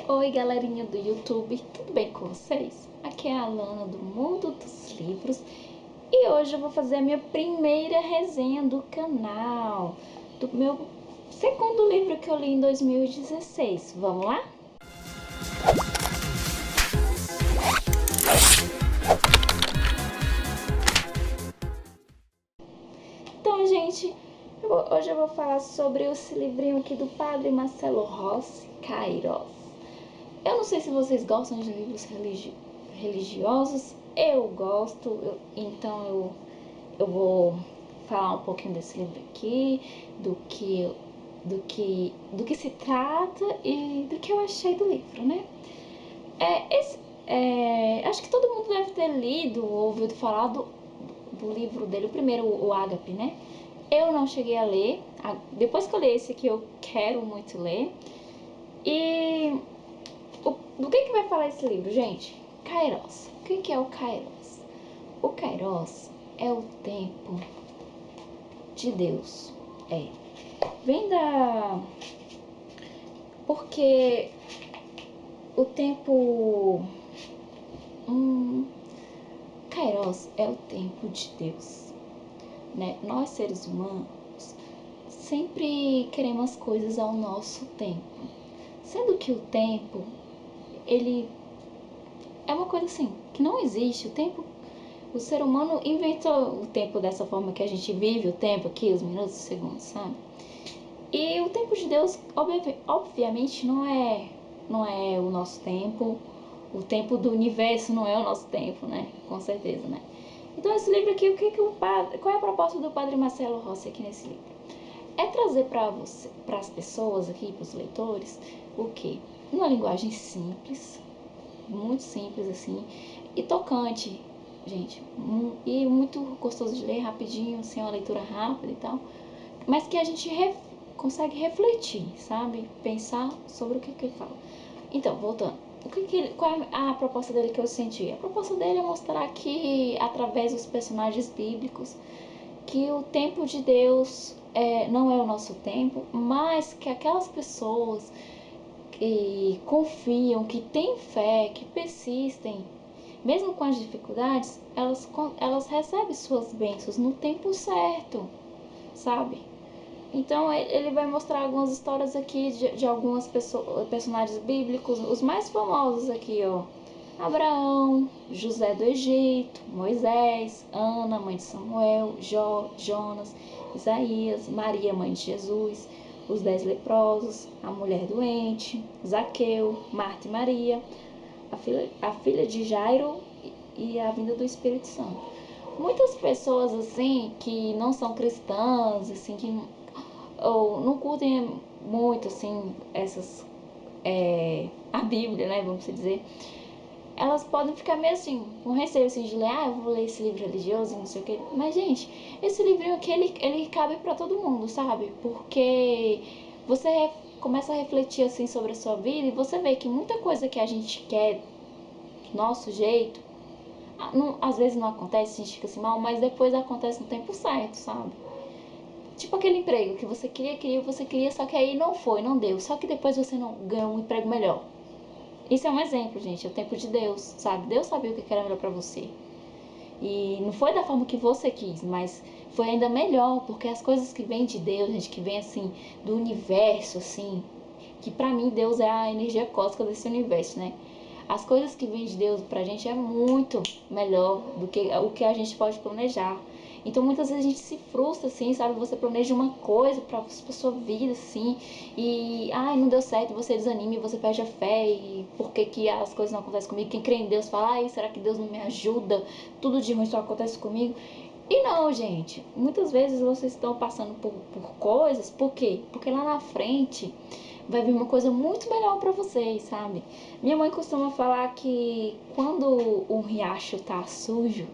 Oi, galerinha do YouTube, tudo bem com vocês? Aqui é a Alana do Mundo dos Livros e hoje eu vou fazer a minha primeira resenha do canal, do meu segundo livro que eu li em 2016. Vamos lá? Então, gente, hoje eu vou falar sobre esse livrinho aqui do Padre Marcelo Rossi Queiroz. Eu não sei se vocês gostam de livros religiosos, eu gosto, então eu vou falar um pouquinho desse livro aqui, do que se trata e do que eu achei do livro, né? Acho que todo mundo deve ter lido ou ouvido falar do livro dele, o primeiro, o Ágape, né? Eu não cheguei a ler, depois que eu li esse aqui eu quero muito ler. E do que vai falar esse livro, gente? Kairos. O que é o Kairos? O Kairos é o tempo de Deus. Vem da... Porque o tempo... Kairos é o tempo de Deus, né? Nós, seres humanos, sempre queremos as coisas ao nosso tempo. Sendo que o tempo, ele é uma coisa assim, que não existe. O tempo, o ser humano inventou o tempo dessa forma que a gente vive, o tempo aqui, os minutos, os segundos, sabe? E o tempo de Deus, obviamente, não é o nosso tempo. O tempo do universo não é o nosso tempo, né? Com certeza, né? Então, esse livro aqui, qual é a proposta do Padre Marcelo Rossi aqui nesse livro? É trazer para as pessoas aqui, para os leitores, o quê? Uma linguagem simples, muito simples assim, e tocante, gente, e muito gostoso de ler, rapidinho, assim, uma leitura rápida e tal, mas que a gente consegue refletir, sabe? Pensar sobre o que ele fala. Então, voltando, qual é a proposta dele que eu senti? A proposta dele é mostrar que, através dos personagens bíblicos, que o tempo de Deus não é o nosso tempo, mas que aquelas pessoas que confiam, que têm fé, que persistem, mesmo com as dificuldades, elas recebem suas bênçãos no tempo certo, sabe? Então ele vai mostrar algumas histórias aqui de algumas personagens bíblicos, os mais famosos aqui, ó. Abraão, José do Egito, Moisés, Ana, mãe de Samuel, Jó, Jonas, Isaías, Maria, mãe de Jesus, os 10 leprosos, a mulher doente, Zaqueu, Marta e Maria, a filha de Jairo e a vinda do Espírito Santo. Muitas pessoas assim que não são cristãs, assim, que ou não curtem muito assim a Bíblia, né, vamos dizer, elas podem ficar meio assim, com receio assim de ler, eu vou ler esse livro religioso, não sei o que. Mas, gente, esse livrinho aqui, ele cabe pra todo mundo, sabe? Porque você começa a refletir assim sobre a sua vida e você vê que muita coisa que a gente quer do nosso jeito, às vezes não acontece, a gente fica assim mal, mas depois acontece no tempo certo, sabe? Tipo aquele emprego que você queria, só que aí não foi, não deu. Só que depois você não ganhou um emprego melhor. Isso é um exemplo, gente, é o tempo de Deus, sabe? Deus sabia o que era melhor pra você. E não foi da forma que você quis, mas foi ainda melhor, porque as coisas que vêm de Deus, gente, que vem assim, do universo, assim, que pra mim Deus é a energia cósmica desse universo, né? As coisas que vêm de Deus pra gente é muito melhor do que o que a gente pode planejar. Então muitas vezes a gente se frustra, assim, sabe? Você planeja uma coisa pra sua vida, assim, e não deu certo, você desanima e você perde a fé. E por que as coisas não acontecem comigo? Quem crê em Deus fala, será que Deus não me ajuda? Tudo de ruim só acontece comigo. E não, gente, muitas vezes vocês estão passando por coisas, por quê? Porque lá na frente vai vir uma coisa muito melhor pra vocês, sabe? Minha mãe costuma falar que quando um riacho tá sujo,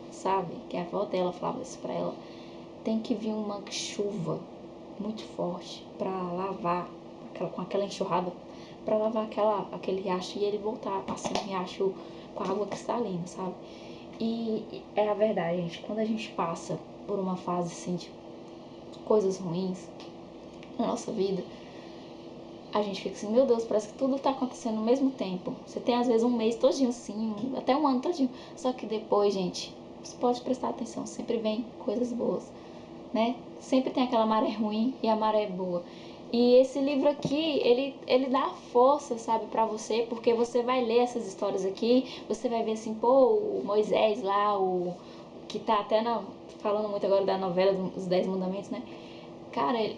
sabe? Que a avó dela falava isso pra ela, tem que vir uma chuva muito forte pra lavar, com aquela enxurrada, pra lavar aquele riacho e ele voltar a ser um riacho com água cristalina, sabe? E é a verdade, gente. Quando a gente passa por uma fase assim de coisas ruins na nossa vida, a gente fica assim, meu Deus, parece que tudo tá acontecendo ao mesmo tempo. Você tem às vezes um mês todinho assim, até um ano todinho. Só que depois, gente, você pode prestar atenção, sempre vem coisas boas, né? Sempre tem aquela maré ruim e a maré boa. E esse livro aqui, ele dá força, sabe, pra você, porque você vai ler essas histórias aqui, você vai ver assim, pô, o Moisés lá, o que tá até falando muito agora da novela dos 10 Mandamentos, né? Cara, ele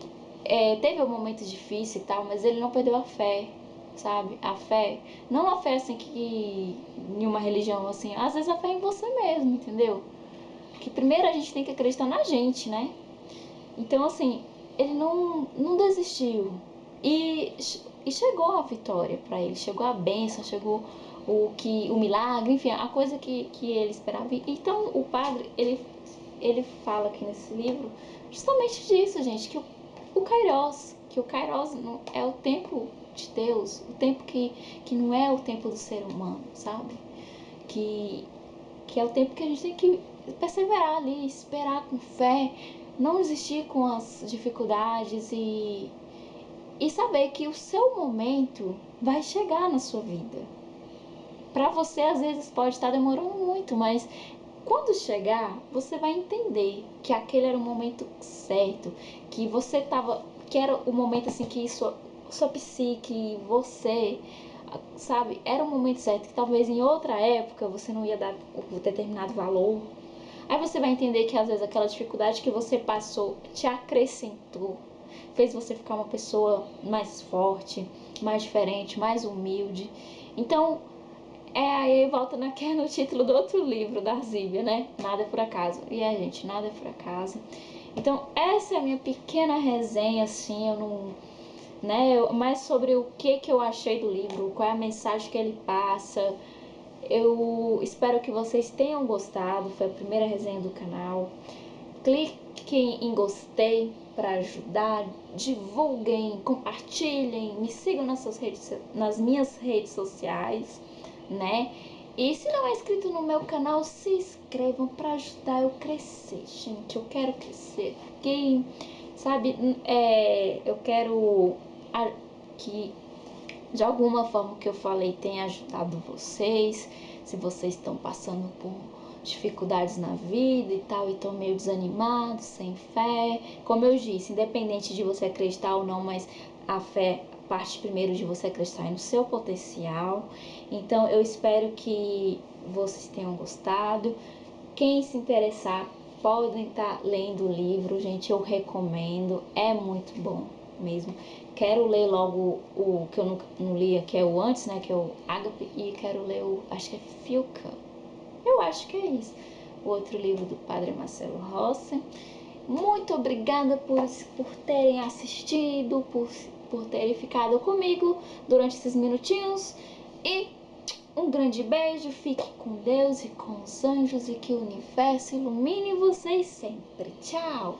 teve um momento difícil e tal, mas ele não perdeu a fé, sabe? A fé, não a fé assim que em uma religião assim, às vezes a fé é em você mesmo, entendeu? Que primeiro a gente tem que acreditar na gente, né? Então assim, ele não desistiu e chegou a vitória para ele, chegou a bênção, chegou o milagre, enfim, a coisa que ele esperava. Então o padre, ele fala aqui nesse livro justamente disso, gente, que o Kairos não é o tempo de Deus, o tempo que não é o tempo do ser humano, sabe? Que é o tempo que a gente tem que perseverar ali, esperar com fé, não desistir com as dificuldades e saber que o seu momento vai chegar na sua vida. Para você, às vezes, pode estar demorando muito, mas quando chegar, você vai entender que aquele era o momento certo, que você tava, que era o momento assim que sua psique, você, sabe, era o momento certo, que talvez em outra época você não ia dar o determinado valor. Aí você vai entender que às vezes aquela dificuldade que você passou te acrescentou, fez você ficar uma pessoa mais forte, mais diferente, mais humilde. Então, aí volta no título do outro livro da Arzíbia, né? Nada é por acaso. E gente, nada é por acaso. Então, essa é a minha pequena resenha, assim, eu não, né? Mais sobre o que eu achei do livro, qual é a mensagem que ele passa. Eu espero que vocês tenham gostado. Foi a primeira resenha do canal. Cliquem em gostei para ajudar, divulguem, compartilhem, me sigam nas minhas redes sociais, né? E se não é inscrito no meu canal, se inscrevam para ajudar eu crescer, gente. Eu quero crescer. Quem sabe, eu quero que de alguma forma que eu falei tenha ajudado vocês. Se vocês estão passando por dificuldades na vida e tal, e estão meio desanimados, sem fé, como eu disse, independente de você acreditar ou não, mas a fé parte primeiro de você acreditar no seu potencial. Então eu espero que vocês tenham gostado. Quem se interessar, podem estar lendo o livro, gente, eu recomendo, é muito bom mesmo. Quero ler logo o que eu não lia, que é o antes, né, que é o Ágape, e quero ler acho que é Filca, eu acho que é isso, o outro livro do Padre Marcelo Rossi. Muito obrigada por terem assistido, por terem ficado comigo durante esses minutinhos, e um grande beijo, fique com Deus e com os anjos, e que o universo ilumine vocês sempre. Tchau!